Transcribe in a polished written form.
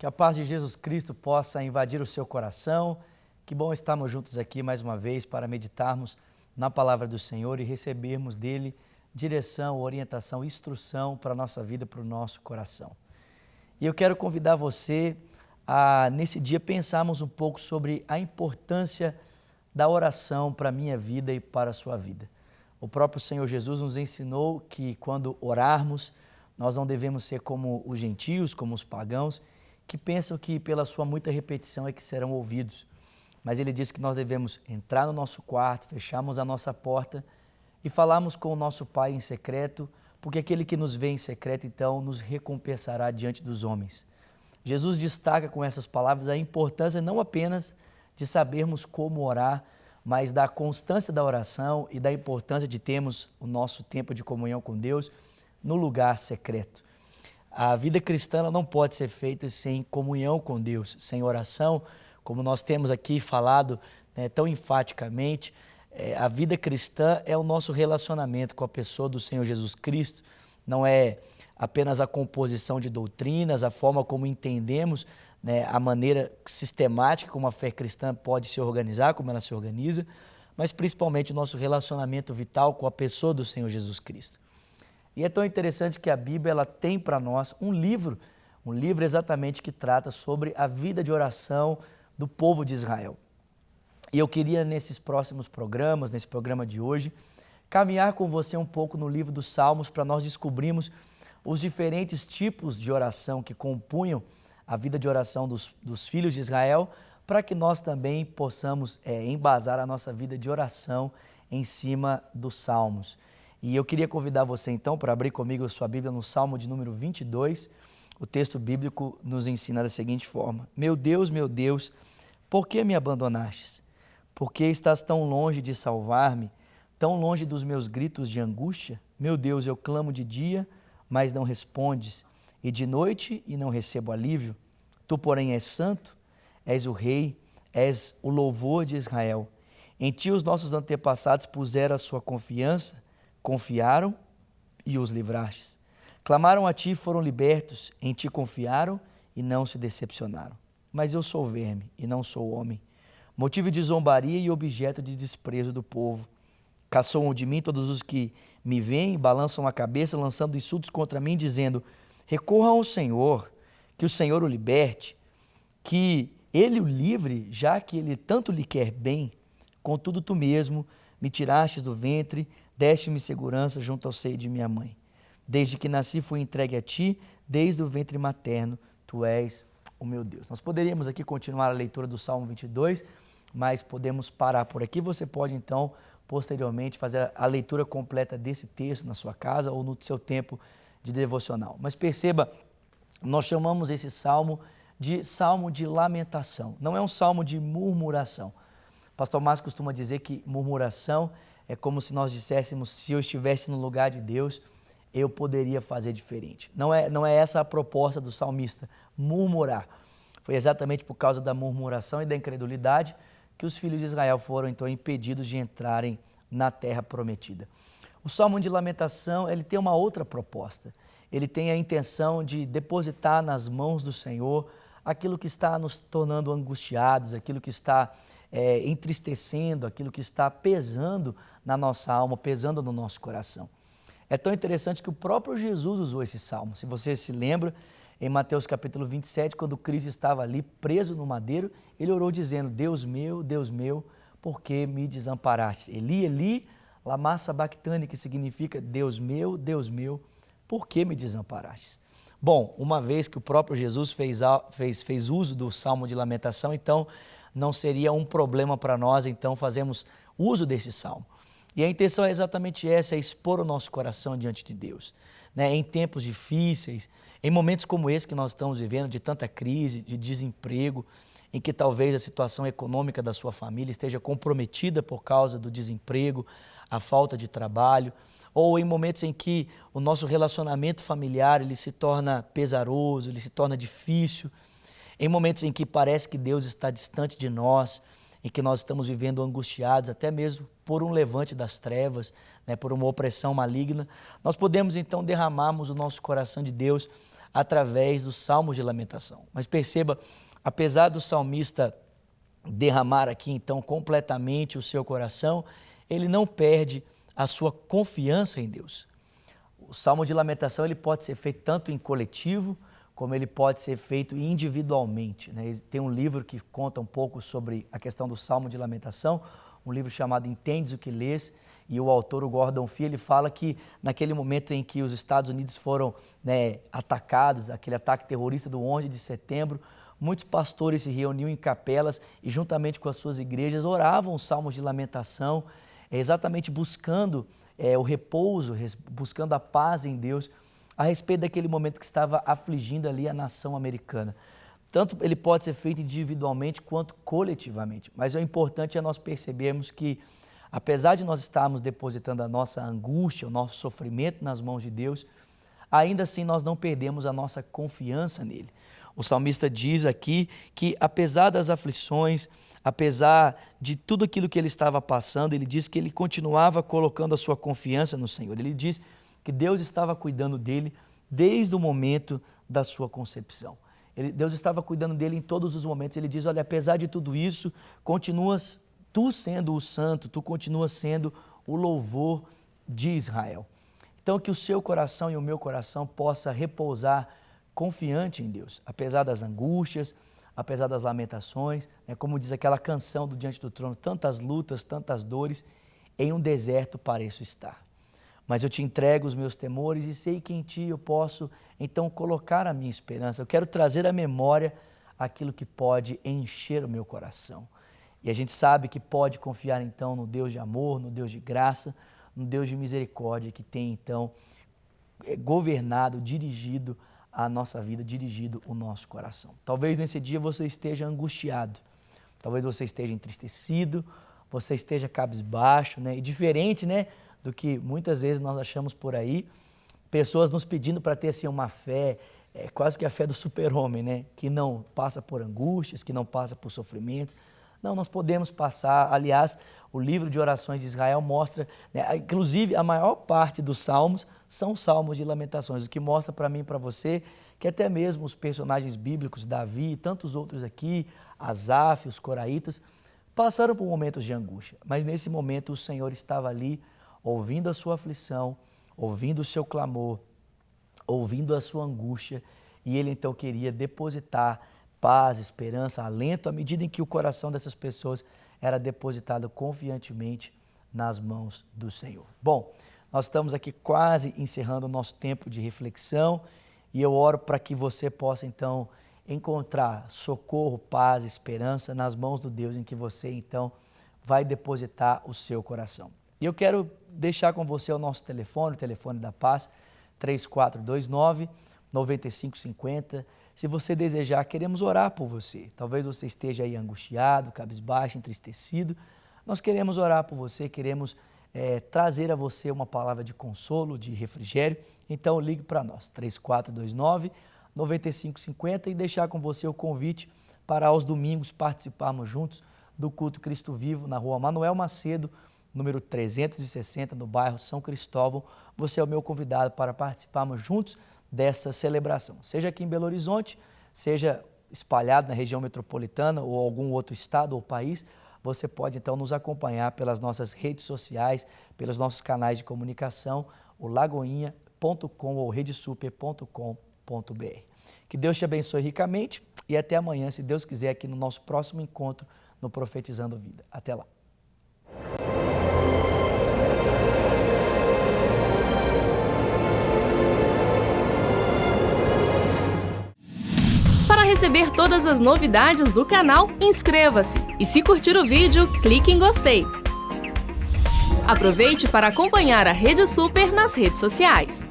Que a paz de Jesus Cristo possa invadir o seu coração. Que bom estarmos juntos aqui mais uma vez para meditarmos na palavra do Senhor e recebermos dele direção, orientação, instrução para a nossa vida, para o nosso coração. E eu quero convidar você a, nesse dia, pensarmos um pouco sobre a importância da oração para a minha vida e para a sua vida. O próprio Senhor Jesus nos ensinou que quando orarmos, nós não devemos ser como os gentios, como os pagãos, que pensam que pela sua muita repetição é que serão ouvidos. Mas ele diz que nós devemos entrar no nosso quarto, fecharmos a nossa porta e falarmos com o nosso Pai em secreto, porque aquele que nos vê em secreto, então, nos recompensará diante dos homens. Jesus destaca com essas palavras a importância não apenas de sabermos como orar, mas da constância da oração e da importância de termos o nosso tempo de comunhão com Deus no lugar secreto. A vida cristã não pode ser feita sem comunhão com Deus, sem oração, como nós temos aqui falado tão enfaticamente. A vida cristã é o nosso relacionamento com a pessoa do Senhor Jesus Cristo, não é apenas a composição de doutrinas, a forma como entendemos, a maneira sistemática como a fé cristã pode se organizar, como ela se organiza, mas principalmente o nosso relacionamento vital com a pessoa do Senhor Jesus Cristo. E é tão interessante que a Bíblia ela tem para nós um livro exatamente que trata sobre a vida de oração do povo de Israel. E eu queria nesses próximos programas, nesse programa de hoje, caminhar com você um pouco no livro dos Salmos para nós descobrirmos os diferentes tipos de oração que compunham a vida de oração dos filhos de Israel, para que nós também possamos embasar a nossa vida de oração em cima dos Salmos. E eu queria convidar você então para abrir comigo a sua Bíblia no Salmo de número 22. O texto bíblico nos ensina da seguinte forma: meu Deus, por que me abandonastes? Por que estás tão longe de salvar-me, tão longe dos meus gritos de angústia? Meu Deus, eu clamo de dia, mas não respondes, e de noite e não recebo alívio. Tu, porém, és santo, és o rei, és o louvor de Israel. Em ti os nossos antepassados puseram a sua confiança, confiaram e os livrastes. Clamaram a ti e foram libertos, em ti confiaram e não se decepcionaram. Mas eu sou verme e não sou homem, motivo de zombaria e objeto de desprezo do povo. Caçoam de mim todos os que me veem, balançam a cabeça, lançando insultos contra mim, dizendo: recorram ao Senhor, que o Senhor o liberte, que ele o livre, já que ele tanto lhe quer bem. Contudo, tu mesmo me tiraste do ventre, deste-me segurança junto ao seio de minha mãe. Desde que nasci fui entregue a ti, desde o ventre materno, tu és o meu Deus. Nós poderíamos aqui continuar a leitura do Salmo 22, mas podemos parar por aqui. Você pode então, posteriormente, fazer a leitura completa desse texto na sua casa ou no seu tempo de devocional. Mas perceba, nós chamamos esse salmo de lamentação. Não é um salmo de murmuração. O pastor Márcio costuma dizer que murmuração é como se nós disséssemos: se eu estivesse no lugar de Deus, eu poderia fazer diferente. Não é essa a proposta do salmista, murmurar. Foi exatamente por causa da murmuração e da incredulidade que os filhos de Israel foram então impedidos de entrarem na terra prometida. O salmo de lamentação, ele tem uma outra proposta. Ele tem a intenção de depositar nas mãos do Senhor aquilo que está nos tornando angustiados, aquilo que está entristecendo, aquilo que está pesando na nossa alma, pesando no nosso coração. É tão interessante que o próprio Jesus usou esse salmo. Se você se lembra, em Mateus capítulo 27, quando Cristo estava ali preso no madeiro, ele orou dizendo: Deus meu, por que me desamparaste? Eli, Eli, lama sabachthani, que significa Deus meu, por que me desamparastes? Bom, uma vez que o próprio Jesus fez uso do salmo de lamentação, então não seria um problema para nós, então, fazermos uso desse salmo. E a intenção é exatamente essa, é expor o nosso coração diante de Deus. Em tempos difíceis, em momentos como esse que nós estamos vivendo, de tanta crise, de desemprego, em que talvez a situação econômica da sua família esteja comprometida por causa do desemprego, a falta de trabalho, ou em momentos em que o nosso relacionamento familiar ele se torna pesaroso, ele se torna difícil, em momentos em que parece que Deus está distante de nós, em que nós estamos vivendo angustiados, até mesmo por um levante das trevas, por uma opressão maligna, nós podemos então derramarmos o nosso coração de Deus através dos salmos de lamentação. Mas perceba, apesar do salmista derramar aqui então completamente o seu coração, ele não perde a sua confiança em Deus. O salmo de lamentação ele pode ser feito tanto em coletivo, como ele pode ser feito individualmente, né? Tem um livro que conta um pouco sobre a questão do salmo de lamentação, um livro chamado Entendes o que Lês, e o autor, o Gordon Fee, ele fala que naquele momento em que os Estados Unidos foram, né, atacados, aquele ataque terrorista do 11 de setembro, muitos pastores se reuniam em capelas e juntamente com as suas igrejas oravam os salmos de lamentação, exatamente buscando o repouso, buscando a paz em Deus, a respeito daquele momento que estava afligindo ali a nação americana. Tanto ele pode ser feito individualmente quanto coletivamente, mas o importante é nós percebermos que, apesar de nós estarmos depositando a nossa angústia, o nosso sofrimento nas mãos de Deus, ainda assim nós não perdemos a nossa confiança nele. O salmista diz aqui que, apesar das aflições, apesar de tudo aquilo que ele estava passando, ele diz que ele continuava colocando a sua confiança no Senhor. Ele diz que Deus estava cuidando dele desde o momento da sua concepção. Deus estava cuidando dele em todos os momentos. Ele diz, olha, apesar de tudo isso, continuas tu sendo o santo, tu continuas sendo o louvor de Israel. Então, que o seu coração e o meu coração possa repousar confiante em Deus, apesar das angústias, apesar das lamentações, né? Como diz aquela canção do Diante do Trono, tantas lutas, tantas dores, em um deserto pareço estar. Mas eu te entrego os meus temores e sei que em ti eu posso, então, colocar a minha esperança. Eu quero trazer à memória aquilo que pode encher o meu coração. E a gente sabe que pode confiar, então, no Deus de amor, no Deus de graça, no Deus de misericórdia, que tem, então, governado, dirigido a nossa vida, dirigido o nosso coração. Talvez nesse dia você esteja angustiado, talvez você esteja entristecido, você esteja cabisbaixo, né? E diferente, né, do que muitas vezes nós achamos por aí, pessoas nos pedindo para ter assim, uma fé, quase que a fé do super-homem, né? Que não passa por angústias, que não passa por sofrimentos. Não, nós podemos passar. Aliás, o livro de orações de Israel mostra, né, inclusive a maior parte dos salmos são salmos de lamentações, o que mostra para mim e para você que até mesmo os personagens bíblicos, Davi e tantos outros aqui, Asaf, os coraitas, passaram por momentos de angústia, mas nesse momento o Senhor estava ali ouvindo a sua aflição, ouvindo o seu clamor, ouvindo a sua angústia, e Ele então queria depositar paz, esperança, alento, à medida em que o coração dessas pessoas era depositado confiantemente nas mãos do Senhor. Bom, nós estamos aqui quase encerrando o nosso tempo de reflexão e eu oro para que você possa então encontrar socorro, paz, esperança nas mãos do Deus em que você então vai depositar o seu coração. E eu quero deixar com você o nosso telefone, o telefone da paz, 3429-9550. Se você desejar, queremos orar por você. Talvez você esteja aí angustiado, cabisbaixo, entristecido. Nós queremos orar por você, queremos trazer a você uma palavra de consolo, de refrigério. Então ligue para nós, 3429-9550 e deixar com você o convite para aos domingos participarmos juntos do culto Cristo Vivo na rua Manuel Macedo, número 360, no bairro São Cristóvão. Você é o meu convidado para participarmos juntos dessa celebração, seja aqui em Belo Horizonte, seja espalhado na região metropolitana ou algum outro estado ou país. Você pode então nos acompanhar pelas nossas redes sociais, pelos nossos canais de comunicação, o lagoinha.com ou redesuper.com.br. Que Deus te abençoe ricamente e até amanhã, se Deus quiser, aqui no nosso próximo encontro no Profetizando Vida. Até lá. Para receber todas as novidades do canal, inscreva-se e, se curtir o vídeo, clique em gostei. Aproveite para acompanhar a Rede Super nas redes sociais.